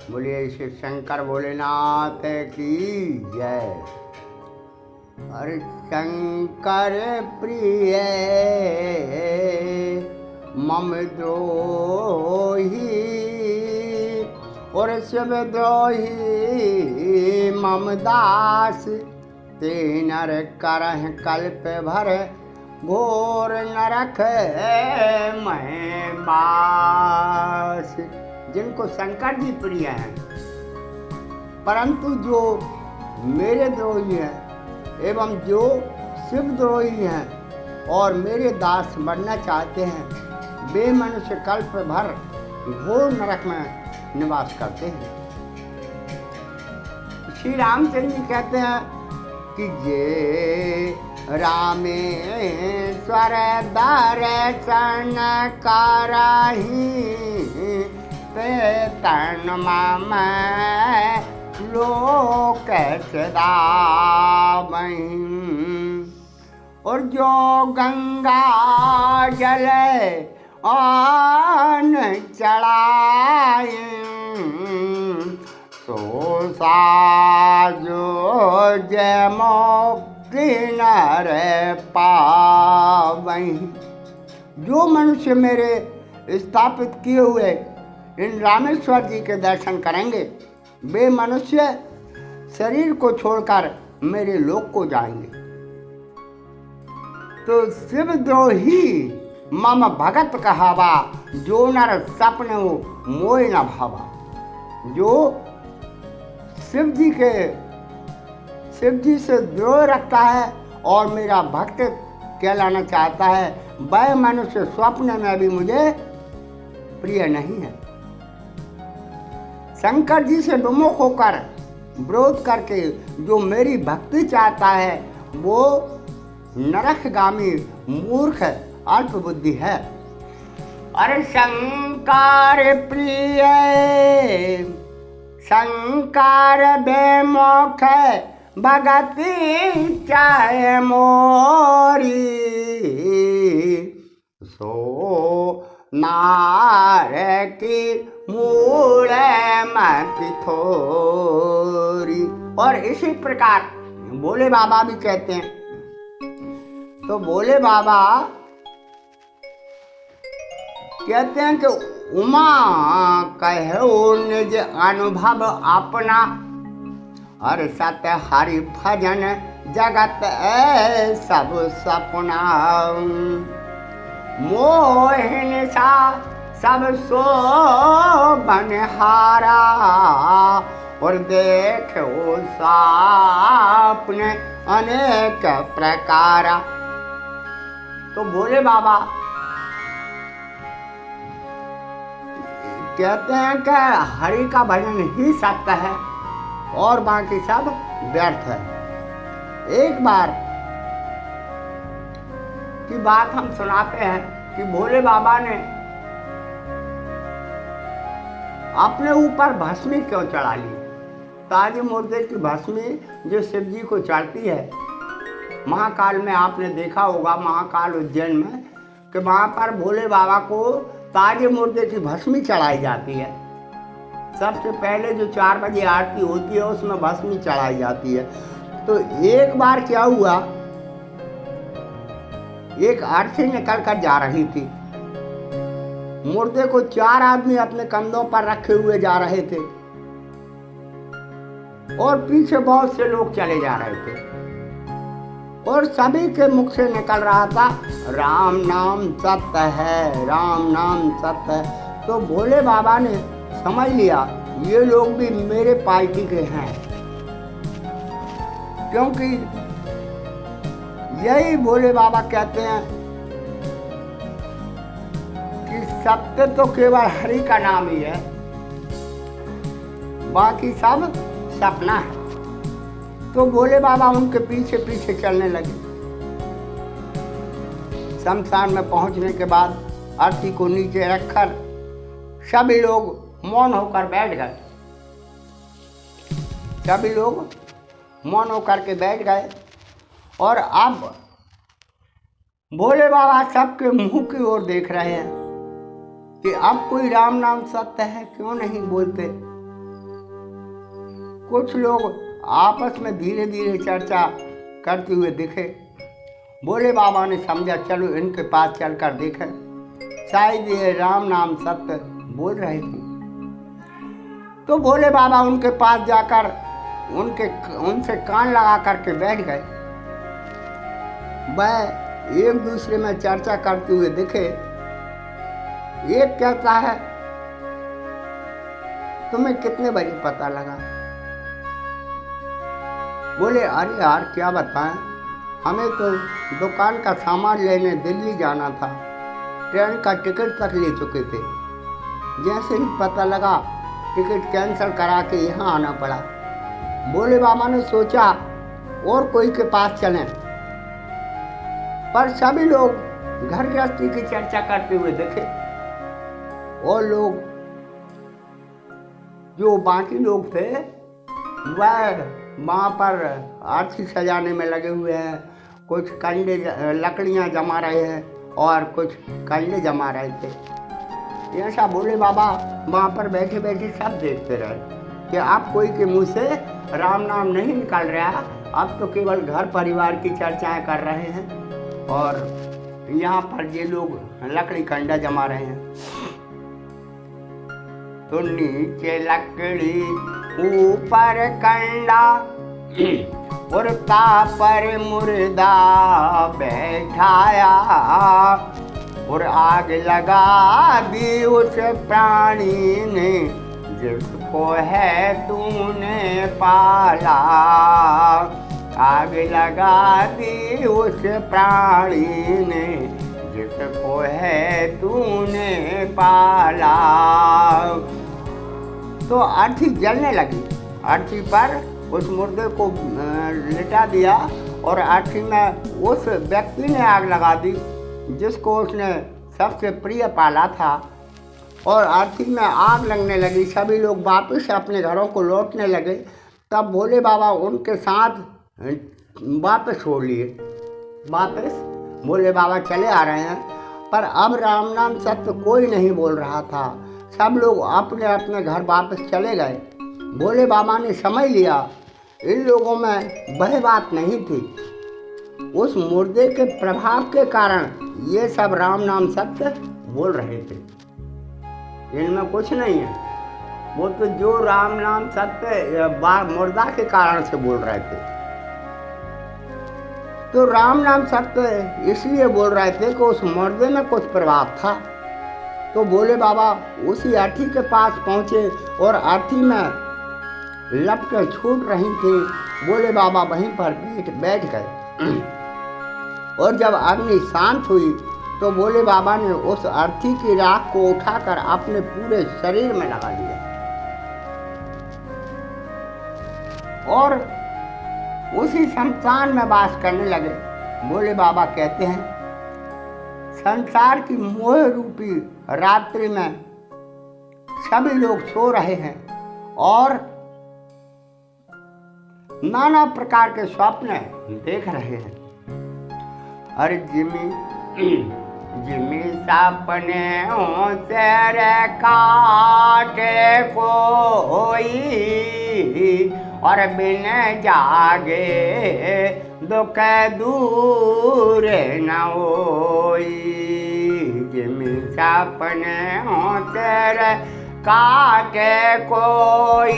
बोलिए श्री शंकर भोलेनाथ की जय। अरे शंकर प्रिय मम द्रोही और शिव द्रोही मम दास, ते नर करह कल्प भर घोर नरक मैं बास। जिनको शंकर जी प्रिय हैं, परंतु जो मेरे द्रोही हैं एवं जो शिव द्रोही हैं और मेरे दास बनना चाहते हैं, वे मनुष्य कल्प भर घोर नरक में निवास करते हैं। श्री रामचंद्र जी कहते हैं कि जे रामेश्वर दर्शन करहि, ते तन मम लोक सदावहि। और जो गंगा जल आन चढ़ाए, सो साजो जय मुक्ति नर पावहि। जो मनुष्य मेरे स्थापित किए हुए इन रामेश्वर जी के दर्शन करेंगे, वे मनुष्य शरीर को छोड़कर मेरे लोक को जाएंगे। तो शिवद्रोही मम भगत कहावा, जो नर सपने मोय न भावा। जो शिव जी से द्रोह रखता है और मेरा भक्त कहलाना चाहता है, वह मनुष्य स्वप्न में भी मुझे प्रिय नहीं है। शंकर जी से विमुख होकर विरोध करके जो मेरी भक्ति चाहता है, वो नरकगामी मूर्ख अल्प बुद्धि है। अरे शंकर प्रिय शंकर बेमुख भगति चाहे मोरी, सो नार की मूल मत थोरी। और इसी प्रकार भोले बाबा भी कहते हैं। तो भोले बाबा कहते हैं कि उमा कहो निज अनुभव अपना, और सत्य हरि भजन जगत सब सपना। मोहिन सा सब सो बनहारा, और देखो सापने अनेक प्रकारा। तो भोले बाबा कहते हैं कि हरि का भजन ही सत्य है और बाकी सब व्यर्थ है। एक बार की बात हम सुनाते हैं कि भोले बाबा ने अपने ऊपर भस्मी क्यों चढ़ा ली। ताजे मुर्दे की भस्मी जो शिव जी को चढ़ती है, महाकाल में आपने देखा होगा, महाकाल उज्जैन में, कि वहाँ पर भोले बाबा को ताजे मुर्दे की भस्मी चढ़ाई जाती है। सबसे पहले जो 4 बजे आरती होती है उसमें भस्मी चढ़ाई जाती है। तो एक बार क्या हुआ, एक अर्थी निकल कर जा रही थी, मुर्दे को 4 आदमी अपने कंधों पर रखे हुए जा रहे थे और पीछे बहुत से लोग चले जा रहे थे और सभी के मुख से निकल रहा था, राम नाम सत्य है, राम नाम सत्य है। तो भोले बाबा ने समझ लिया ये लोग भी मेरे पार्टी के हैं, क्योंकि यही भोले बाबा कहते हैं कि सत्य तो केवल हरि का नाम ही है, बाकी सब सपना है। तो भोले बाबा उनके पीछे पीछे चलने लगे। शमशान में पहुंचने के बाद अर्थी को नीचे रखकर सभी लोग मौन होकर बैठ गए। सभी लोग मौन होकर के बैठ गए और अब भोले बाबा सबके मुंह की ओर देख रहे हैं कि अब कोई राम नाम सत्य है, क्यों नहीं बोलते। कुछ लोग आपस में धीरे धीरे चर्चा करते हुए दिखे। भोले बाबा ने समझा चलो इनके पास चलकर देखें, शायद ये राम नाम सत्य बोल रहे थे। तो भोले बाबा उनके पास जाकर उनसे कान लगा करके बैठ गए। वह एक दूसरे में चर्चा करते हुए दिखे। एक कहता है तुम्हें कितने बजे पता लगा? बोले अरे यार क्या बताएं, हमें तो दुकान का सामान लेने दिल्ली जाना था, ट्रेन का टिकट तक ले चुके थे। जैसे ही पता लगा टिकट कैंसिल करा के यहाँ आना पड़ा। भोले बाबा ने सोचा और कोई के पास चलें, पर सभी लोग घर गृहस्थी की चर्चा करते हुए देखे और लोग जो बाकी लोग थे वह वहाँ पर आरती सजाने में लगे हुए हैं। कुछ कंडे लकड़ियाँ जमा रहे हैं और कुछ कंडे जमा रहे थे। ऐसा भोले बाबा वहाँ पर बैठे बैठे सब देखते रहे कि अब कोई के मुंह से राम नाम नहीं निकल रहा, अब तो केवल घर परिवार की चर्चाएं कर रहे हैं और यहाँ पर ये लोग लकड़ी कंडा जमा रहे हैं। तो नीचे लकड़ी ऊपर कंडा उड़ता पर मुर्दा बैठाया और आग लगा दी उस प्राणी ने जिसको है तूने पाला। आग लगा दी उस प्राणी ने जिसको है तूने पाला। तो अर्थी जलने लगी। अर्थी पर उस मुर्दे को लिटा दिया और अर्थी में उस व्यक्ति ने आग लगा दी जिसको उसने सबसे प्रिय पाला था और अर्थी में आग लगने लगी। सभी लोग वापस अपने घरों को लौटने लगे। तब भोले बाबा उनके साथ वापस हो लिए। वापस भोले बाबा चले आ रहे हैं, पर अब राम नाम सत्य कोई नहीं बोल रहा था। सब लोग अपने अपने घर वापस चले गए। भोले बाबा ने समझ लिया इन लोगों में वह बात नहीं थी। उस मुर्दे के प्रभाव के कारण ये सब राम नाम सत्य बोल रहे थे। इनमें कुछ नहीं है, वो तो जो राम नाम सत्य मुर्दा के कारण से बोल रहे थे। तो राम नाम सत्य इसलिए बोल रहे थे कि उस मुर्दे में कुछ प्रभाव था। तो भोले बाबा उसी अर्थी के पास पहुंचे और अर्थी में लपटें छूट रही थी। भोले बाबा वहीं पर बैठ गए और जब अग्नि शांत हुई तो भोले बाबा ने उस अर्थी की राख को उठाकर अपने पूरे शरीर में लगा लिया और उसी शमशान में वास करने लगे। भोले बाबा कहते हैं संसार की मोह रूपी रात्रि में सभी लोग सो रहे हैं और नाना प्रकार के स्वप्न देख रहे हैं। अरे जिमी जिमी सपने से काटे कोई और बिन जागे दुख दूर न होई। जिमी सपने से काटे कोई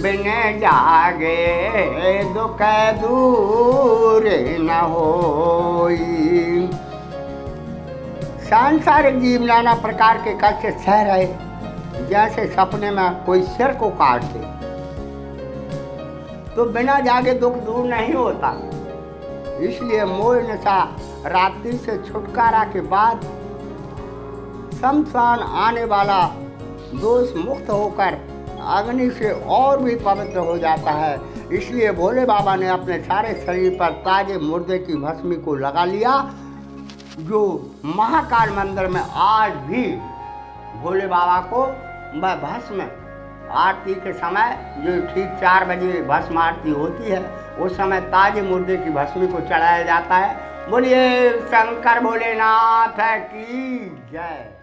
बिन जागे दुख दूर न होई। सांसारिक जीव नाना प्रकार के कष्ट सह रहे, जैसे सपने में कोई सिर को काट दे, तो बिना जागे दुख दूर नहीं होता। इसलिए मोह नशा रात्रि से छुटकारा के बाद शमशान आने वाला दोष मुक्त होकर अग्नि से और भी पवित्र हो जाता है। इसलिए भोले बाबा ने अपने सारे शरीर पर ताजे मुर्दे की भस्मी को लगा लिया, जो महाकाल मंदिर में आज भी भोले बाबा को वह भस्म आरती के समय जो ठीक 4 बजे भस्म आरती होती है उस समय ताजे मुर्दे की भस्मी को चढ़ाया जाता है। बोलिए शंकर भोलेनाथ की जय।